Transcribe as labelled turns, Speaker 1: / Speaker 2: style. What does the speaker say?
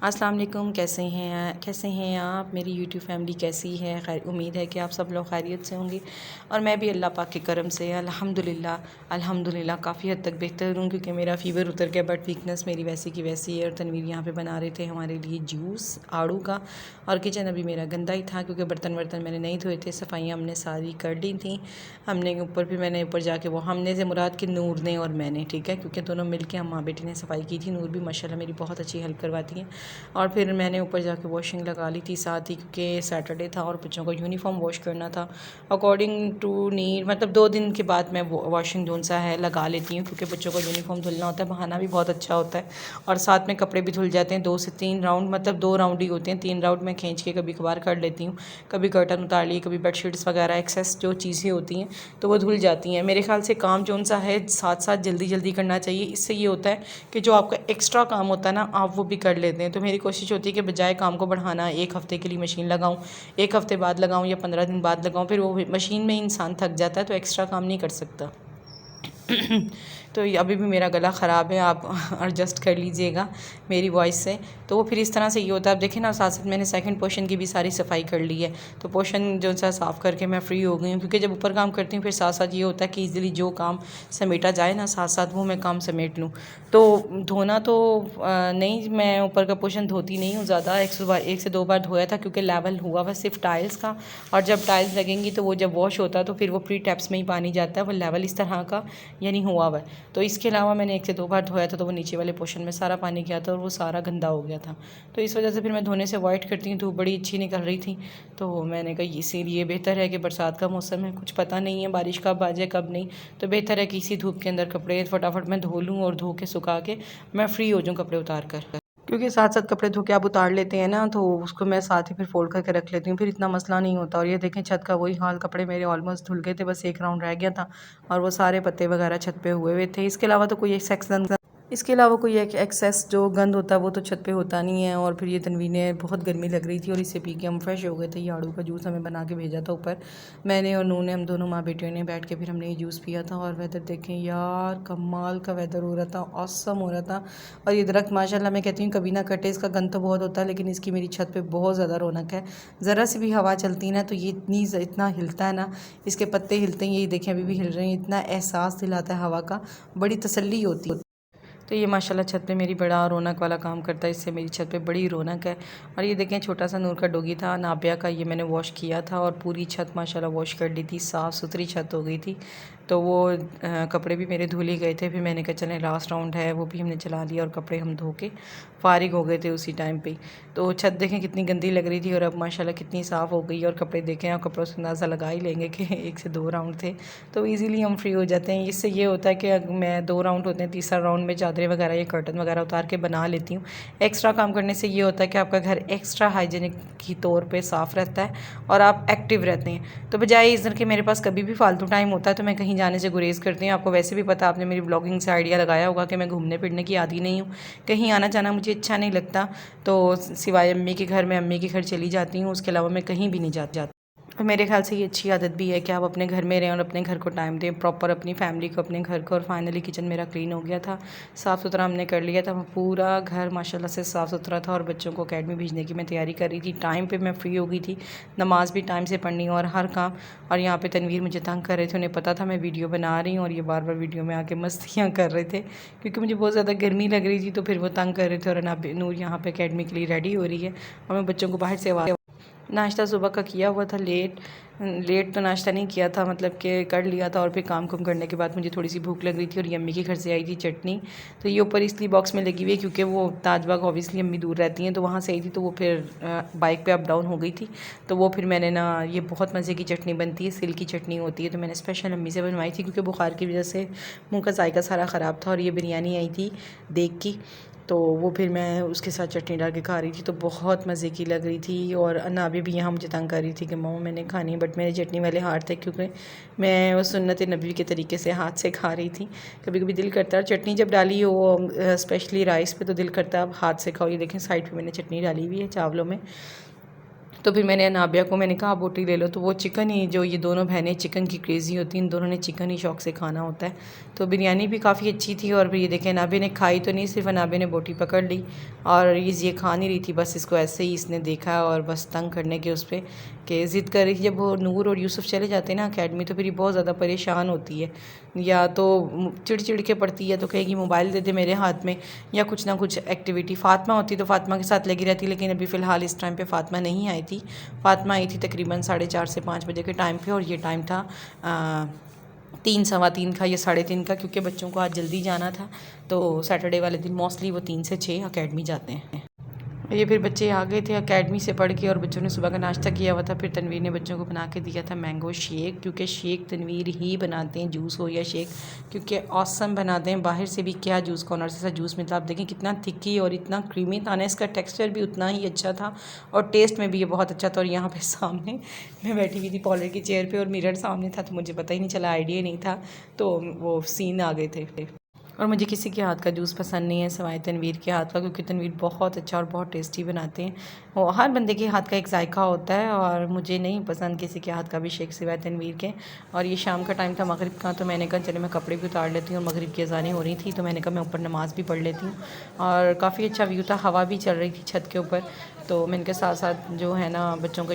Speaker 1: अस्सलाम वालेकुम। कैसे हैं आप? मेरी यूट्यूब फैमिली कैसी है? खैर, उम्मीद है कि आप सब लोग खैरियत से होंगे और मैं भी अल्लाह पाक के करम से अल्हम्दुलिल्लाह काफ़ी हद तक बेहतर हूँ, क्योंकि मेरा फ़ीवर उतर गया, बट वीकनेस मेरी वैसी की वैसी है। और तनवीर यहाँ पे बना रहे थे हमारे लिए जूस आड़ू का, और किचन अभी मेरा गंदा ही था क्योंकि बर्तन वर्तन मैंने नहीं धोए थे। सफाइयाँ हमने सारी कर ली थी। मैंने ऊपर जाके वो हमने से मुराद के नूर ने और मैंने, ठीक है, क्योंकि दोनों मिलके हम माँ बेटी ने सफाई की थी। नूर भी माशाल्लाह मेरी बहुत अच्छी हेल्प करवाती है। और फिर मैंने ऊपर जाके वॉशिंग लगा ली थी साथ ही, क्योंकि सैटरडे था और बच्चों का यूनिफॉर्म वॉश करना था अकॉर्डिंग टू नीड। मतलब 2 दिन के बाद मैं वॉशिंग जोन सा है लगा लेती हूँ, क्योंकि बच्चों का यूनिफॉर्म धुलना होता है, बहाना भी बहुत अच्छा होता है। और साथ में कपड़े भी धुल जाते हैं 2 से 3 राउंड, मतलब 2 राउंड ही होते हैं, 3 राउंड मैं खींच के कभी कभार कर लेती हूँ। कभी कर्टन उतार लिए, कभी बेडशीट्स वगैरह एक्सेस जो चीज़ें होती हैं तो वो धुल जाती हैं। मेरे ख्याल से काम जोन सा है साथ साथ जल्दी जल्दी करना चाहिए। इससे ये होता है कि जो आपका एक्स्ट्रा काम होता है ना, आप वो भी कर लेते हैं। तो मेरी कोशिश होती है कि बजाय काम को बढ़ाना, 1 हफ़्ते के लिए मशीन लगाऊं, 1 हफ़्ते बाद लगाऊं या 15 दिन बाद लगाऊं, फिर वो मशीन में इंसान थक जाता है तो एक्स्ट्रा काम नहीं कर सकता। तो अभी भी मेरा गला ख़राब है, आप एडजस्ट कर लीजिएगा मेरी वॉइस से। तो वो फिर इस तरह से ये होता है। अब देखें ना, साथ साथ मैंने सेकंड पोर्शन की भी सारी सफाई कर ली है, तो पोर्शन जो सा साफ़ करके मैं फ़्री हो गई हूँ। क्योंकि जब ऊपर काम करती हूँ फिर साथ साथ ये होता है कि ईज़िली जो काम समेटा जाए ना, साथ साथ वो मैं काम समेट लूँ। तो धोना तो नहीं, मैं ऊपर का पोर्शन धोती नहीं हूँ ज़्यादा। 1 से 2 बार धोया था क्योंकि लेवल हुआ हुआ सिर्फ टाइल्स का, और जब टाइल्स लगेंगी तो वो जब वॉश होता है तो फिर वो प्री टैप्स में ही पानी जाता है, वो लेवल इस तरह का यानी हुआ हुआ है। तो इसके अलावा मैंने 1 से 2 बार धोया था तो वो नीचे वाले पोर्शन में सारा पानी गया था और वो सारा गंदा हो गया था। तो इस वजह से फिर मैं धोने से अवॉइड करती हूँ। धूप बड़ी अच्छी निकल रही थी तो मैंने कहा इसीलिए बेहतर है कि बरसात का मौसम है, कुछ पता नहीं है बारिश कब आ जाए कब नहीं, तो बेहतर है कि इसी धूप के अंदर कपड़े फटाफट मैं धो लूँ और धो के सुखा के मैं फ़्री हो जाऊँ कपड़े उतार कर। क्योंकि साथ साथ कपड़े धो के आप उतार लेते हैं ना, तो उसको मैं साथ ही फिर फोल्ड करके रख लेती हूँ, फिर इतना मसला नहीं होता। और ये देखें, छत का वही हाल, कपड़े मेरे ऑलमोस्ट धुल गए थे, बस 1 राउंड रह गया था और वो सारे पत्ते वगैरह छत पे हुए हुए थे। इसके अलावा कोई एक एक्सेस जो गंद होता है वो तो छत पे होता नहीं है। और फिर ये तनवीर ने, बहुत गर्मी लग रही थी और इसे पी के हम फ्रेश हो गए थे। ये आड़ू का जूस हमें बना के भेजा था ऊपर, मैंने और नून ने, हम दोनों माँ बेटियों ने बैठ के फिर हमने ये जूस पिया था। और वेदर देखें यार, कमाल का वेदर हो रहा था, ऑसम हो रहा था। और ये दरख्त माशाल्लाह मैं कहती हूँ कभी ना कटे, इसका गंद तो बहुत होता है लेकिन इसकी मेरी छत पे बहुत ज़्यादा रौनक है। ज़रा सी भी हवा चलती है ना तो ये इतना हिलता है ना, इसके पत्ते हिलते हैं, ये देखें अभी भी हिल रहे हैं, इतना एहसास दिलाता है हवा का, बड़ी तसल्ली होती है। तो ये माशाल्लाह छत पे मेरी बड़ा रौनक वाला काम करता है, इससे मेरी छत पे बड़ी रौनक है। और ये देखें, छोटा सा नूर का डोगी था नाबिया का, ये मैंने वॉश किया था और पूरी छत माशाल्लाह वॉश कर ली थी, साफ़ सुथरी छत हो गई थी। तो वो कपड़े भी मेरे धुल ही गए थे, फिर मैंने कहा चलें लास्ट राउंड है, वो भी हमने चला लिया और कपड़े हम धो के फ़ारिग हो गए थे उसी टाइम पे। तो छत देखें कितनी गंदी लग रही थी और अब माशाल्लाह कितनी साफ़ हो गई। और कपड़े देखें, आप कपड़ों से अंदाज़ा लगा ही लेंगे कि 1 से 2 राउंड थे, तो ईज़िली हम फ्री हो जाते हैं। इससे ये होता है कि मैं 2 राउंड होते हैं, तीसरा राउंड में चादरें वगैरह या कर्टन वगैरह उतार के बना लेती हूँ। एक्स्ट्रा काम करने से ये होता है कि आपका घर एक्स्ट्रा हाइजीनिक की तौर पे साफ़ रहता है और आप एक्टिव रहते हैं। तो बजाय इस तरह के मेरे पास कभी भी फालतू टाइम होता है तो मैं कहीं जाने से गुरेज़ करती हूँ। आपको वैसे भी पता, आपने मेरी ब्लॉगिंग से आइडिया लगाया होगा कि मैं घूमने फिरने की आदी नहीं हूँ, कहीं आना जाना मुझे अच्छा नहीं लगता। तो सिवाय अम्मी के घर, मैं अम्मी के घर चली जाती हूँ, उसके अलावा मैं कहीं भी नहीं जाती। और मेरे ख्याल से ये अच्छी आदत भी है कि आप अपने घर में रहें और अपने घर को टाइम दें प्रॉपर, अपनी फैमिली को, अपने घर को। और फाइनली किचन मेरा क्लीन हो गया था, साफ़ सुथरा हमने कर लिया था, पूरा घर माशाल्लाह से साफ़ सुथरा था। और बच्चों को अकेडमी भेजने की मैं तैयारी कर रही थी, टाइम पे मैं फ्री हो गई थी, नमाज़ भी टाइम से पढ़नी और हर काम। और यहाँ पे तनवीर मुझे तंग कर रहे थे, उन्हें पता था मैं वीडियो बना रही हूँ और ये बार बार वीडियो में आके मस्तियाँ कर रहे थे क्योंकि मुझे बहुत ज़्यादा गर्मी लग रही थी। तो फिर वो तंग कर रहे थे। और नूर यहाँ पर अकेडमी के लिए रेडी हो रही है और मैं बच्चों को बाहर से नाश्ता सुबह का किया हुआ था, लेट तो नाश्ता नहीं किया था, मतलब कि कर लिया था। और फिर काम करने के बाद मुझे थोड़ी सी भूख लग रही थी और ये अम्मी के घर से आई थी चटनी, तो ये ऊपर इसलिए बॉक्स में लगी हुई है क्योंकि वो ताजबाग ऑब्वियसली अम्मी दूर रहती हैं तो वहाँ से आई थी, तो वो फिर बाइक पे अप डाउन हो गई थी। तो वो फिर मैंने ना, ये बहुत मज़े की चटनी बनती है, सिल की चटनी होती है, तो मैंने स्पेशल अम्मी से बनवाई थी क्योंकि बुखार की वजह से मुँह का जायका सारा ख़राब था। और ये बिरयानी आई थी देख की, तो वो फिर मैं उसके साथ चटनी डाल के खा रही थी, तो बहुत मज़े की लग रही थी। और अनाबी भी यहाँ मुझे तंग कर रही थी कि मम्मा मैंने खानी, बट मेरे चटनी वाले हाथ थे क्योंकि मैं वो सुन्नत नबी के तरीके से हाथ से खा रही थी। कभी कभी दिल करता है चटनी जब डाली हो स्पेशली राइस पे तो दिल करता है अब हाथ से खाओ। ये देखें साइड पे मैंने चटनी डाली हुई है चावलों में। तो फिर मैंने अनाबिया को मैंने कहा बोटी ले लो, तो वो चिकन ही, जो ये दोनों बहनें चिकन की क्रेज़ी होती हैं, इन दोनों ने चिकन ही शौक़ से खाना होता है। तो बिरयानी भी काफ़ी अच्छी थी। और फिर ये देखें अनाबिया ने खाई तो नहीं, सिर्फ अनाबिया ने बोटी पकड़ ली और ये खा नहीं रही थी, बस इसको ऐसे ही इसने देखा और बस तंग करने के उस पर कि ज़िद कर रही थी। जब वो नूर और यूसुफ चले जाते हैं ना अकेडमी, तो फिर ये बहुत ज़्यादा परेशान होती है, या तो चिड़ के पड़ती है तो कहेगी मोबाइल दे दे मेरे हाथ में, या कुछ ना कुछ एक्टिविटी। फ़ातिमा होती तो फ़ातिमा के साथ लगी रहती, लेकिन अभी फ़िलहाल इस टाइम पे फ़ातिमा नहीं आई थी। फ़ातिमा आई थी तकरीबन 4:30 से 5 बजे के टाइम पे, और ये टाइम था 3 सवा 3 का या 3:30 का, क्योंकि बच्चों को आज जल्दी जाना था। तो सैटरडे वाले दिन मोस्टली वो 3 से 6 अकेडमी जाते हैं। ये फिर बच्चे आ गए थे अकेडमी से पढ़ के, और बच्चों ने सुबह का नाश्ता किया हुआ था। फिर तनवीर ने बच्चों को बना के दिया था मैंगो शेक, क्योंकि शेक तनवीर ही बनाते हैं, जूस हो या शेक, क्योंकि ऑसम बनाते हैं। बाहर से भी क्या जूस कॉर्नर से जूस मिलता, आप देखें कितना थिकी और इतना क्रीमी था ना, इसका टेक्सचर भी उतना ही अच्छा था और टेस्ट में भी ये बहुत अच्छा था। और यहाँ पे सामने मैं बैठी हुई थी पॉलर की चेयर पे, और मिरर सामने था, तो मुझे पता ही नहीं चला, आइडिया नहीं था, तो वो सीन आ गए थे। और मुझे किसी के हाथ का जूस पसंद नहीं है सिवाय तनवीर के हाथ का, क्योंकि तनवीर बहुत अच्छा और बहुत टेस्टी बनाते हैं। वो हर बंदे के हाथ का एक जायका होता है, और मुझे नहीं पसंद किसी के हाथ का भी शेक सिवाय तनवीर के। और ये शाम का टाइम था मगरिब का, तो मैंने कहा चलो मैं कपड़े भी उतार लेती हूँ, और मगरिब की अज़ानें हो रही थी, तो मैंने कहा मैं ऊपर नमाज़ भी पढ़ लेती हूँ। और काफ़ी अच्छा व्यू था, हवा भी चल रही थी छत के ऊपर, तो मैं इनके साथ साथ जो है ना बच्चों को